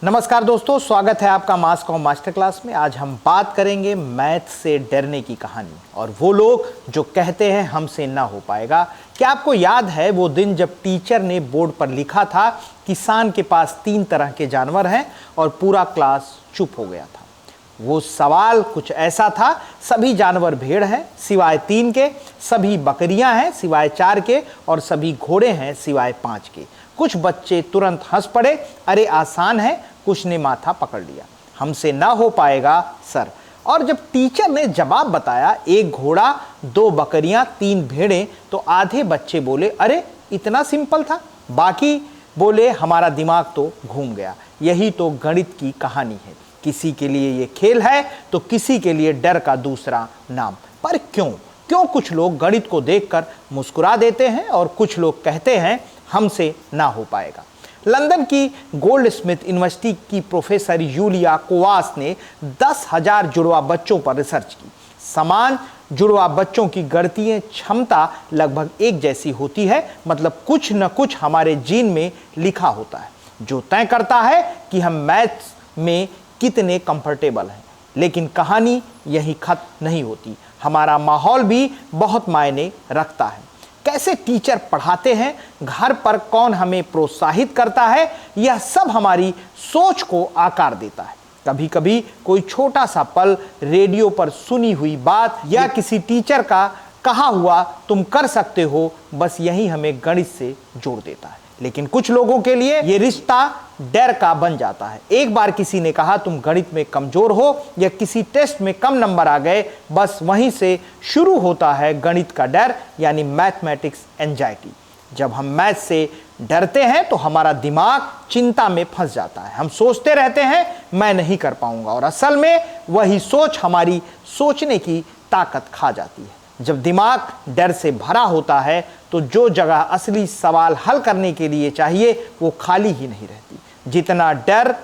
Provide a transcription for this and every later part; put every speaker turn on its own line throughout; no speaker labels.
नमस्कार दोस्तों, स्वागत है आपका मास कॉम मास्टर क्लास में। आज हम बात करेंगे मैथ से डरने की कहानी और वो लोग जो कहते हैं हमसे ना हो पाएगा। क्या आपको याद है वो दिन जब टीचर ने बोर्ड पर लिखा था किसान के पास 3 तरह के जानवर हैं और पूरा क्लास चुप हो गया था। वो सवाल कुछ ऐसा था, सभी जानवर भेड़ हैं सिवाय 3 के, सभी बकरियां हैं सिवाय 4 के और सभी घोड़े हैं सिवाय 5 के। कुछ बच्चे तुरंत हंस पड़े, अरे आसान है। कुछ ने माथा पकड़ लिया, हमसे ना हो पाएगा सर। और जब टीचर ने जवाब बताया 1 घोड़ा 2 बकरियां 3 भेड़ें, तो आधे बच्चे बोले अरे इतना सिंपल था। बाकी बोले हमारा दिमाग तो घूम गया। यही तो गणित की कहानी है। किसी के लिए ये खेल है तो किसी के लिए डर का दूसरा नाम। पर क्यों कुछ लोग गणित को देखकर मुस्कुरा देते हैं और कुछ लोग कहते हैं हमसे ना हो पाएगा। लंदन की गोल्डस्मिथ यूनिवर्सिटी की प्रोफेसर यूलिया कोवास ने 10,000 जुड़वा बच्चों पर रिसर्च की। समान जुड़वा बच्चों की गणितीय क्षमता लगभग एक जैसी होती है, मतलब कुछ न कुछ हमारे जीन में लिखा होता है जो तय करता है कि हम मैथ्स में कितने कंफर्टेबल हैं। लेकिन कहानी यही खत्म नहीं होती। हमारा माहौल भी बहुत मायने रखता है। कैसे टीचर पढ़ाते हैं, घर पर कौन हमें प्रोत्साहित करता है, यह सब हमारी सोच को आकार देता है। कभी कभी कोई छोटा सा पल, रेडियो पर सुनी हुई बात या किसी टीचर का कहा हुआ तुम कर सकते हो, बस यही हमें गणित से जोड़ देता है। लेकिन कुछ लोगों के लिए ये रिश्ता डर का बन जाता है। एक बार किसी ने कहा तुम गणित में कमजोर हो या किसी टेस्ट में कम नंबर आ गए, बस वहीं से शुरू होता है गणित का डर, यानी मैथमेटिक्स एंजाइटी। जब हम मैथ से डरते हैं तो हमारा दिमाग चिंता में फंस जाता है। हम सोचते रहते हैं मैं नहीं कर पाऊंगा, और असल में वही सोच हमारी सोचने की ताकत खा जाती है। जब दिमाग डर से भरा होता है तो जो जगह असली सवाल हल करने के लिए चाहिए वो खाली ही नहीं रहती। जितना डर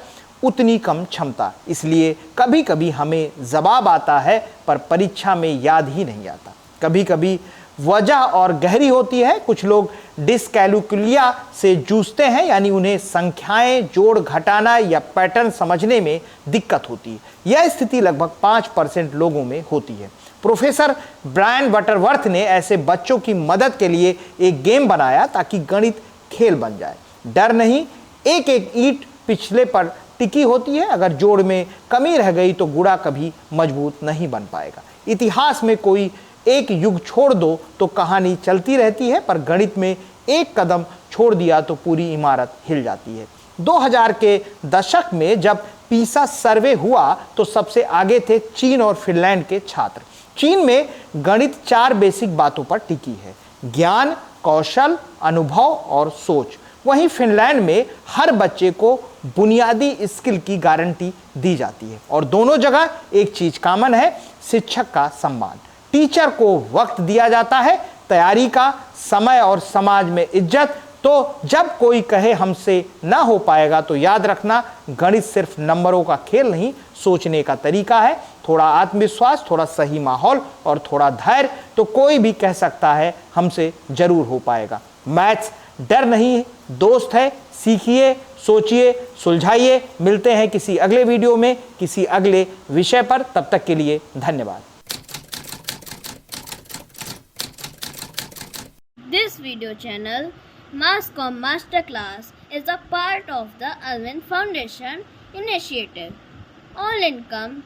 उतनी कम क्षमता। इसलिए कभी कभी हमें जवाब आता है पर परीक्षा में याद ही नहीं आता। कभी कभी वजह और गहरी होती है। कुछ लोग डिस्कैलकुलिया से जूझते हैं, यानी उन्हें संख्याएं जोड़ घटाना या पैटर्न समझने में दिक्कत होती है। यह स्थिति लगभग 5% लोगों में होती है। प्रोफेसर ब्रायन बटरवर्थ ने ऐसे बच्चों की मदद के लिए एक गेम बनाया ताकि गणित खेल बन जाए। डर नहीं, एक एक ईंट पिछले पर टिकी होती है। अगर जोड़ में कमी रह गई तो गुणा कभी मजबूत नहीं बन पाएगा। इतिहास में कोई एक युग छोड़ दो तो कहानी चलती रहती है, पर गणित में एक कदम छोड़ दिया तो पूरी इमारत हिल जाती है। 2000 के दशक में जब पीसा सर्वे हुआ तो सबसे आगे थे चीन और फिनलैंड के छात्र। चीन में गणित 4 बेसिक बातों पर टिकी है, ज्ञान, कौशल, अनुभव और सोच। वहीं फिनलैंड में हर बच्चे को बुनियादी स्किल की गारंटी दी जाती है। और दोनों जगह एक चीज कॉमन है, शिक्षक का सम्मान। टीचर को वक्त दिया जाता है, तैयारी का समय और समाज में इज्जत। तो जब कोई कहे हमसे ना हो पाएगा तो याद रखना, गणित सिर्फ नंबरों का खेल नहीं, सोचने का तरीका है। थोड़ा आत्मविश्वास, थोड़ा सही माहौल और थोड़ा धैर्य, तो कोई भी कह सकता है हमसे जरूर हो पाएगा। मैथ्स डर नहीं दोस्त है। सीखिए, सोचिए, सुलझाइए। मिलते हैं किसी अगले वीडियो में किसी अगले विषय पर। तब तक के लिए धन्यवाद।
This video channel, Masscom Masterclass, is a part of the Alvin Foundation initiative. All income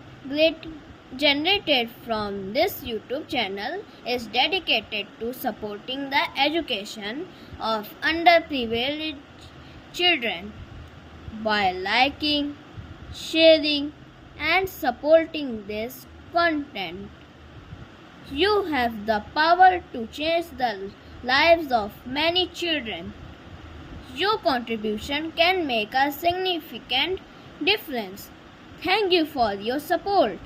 generated from this YouTube channel is dedicated to supporting the education of underprivileged children. By liking, sharing, and supporting this content, you have the power to change the lives of many children. Your contribution can make a significant difference. Thank you for your support.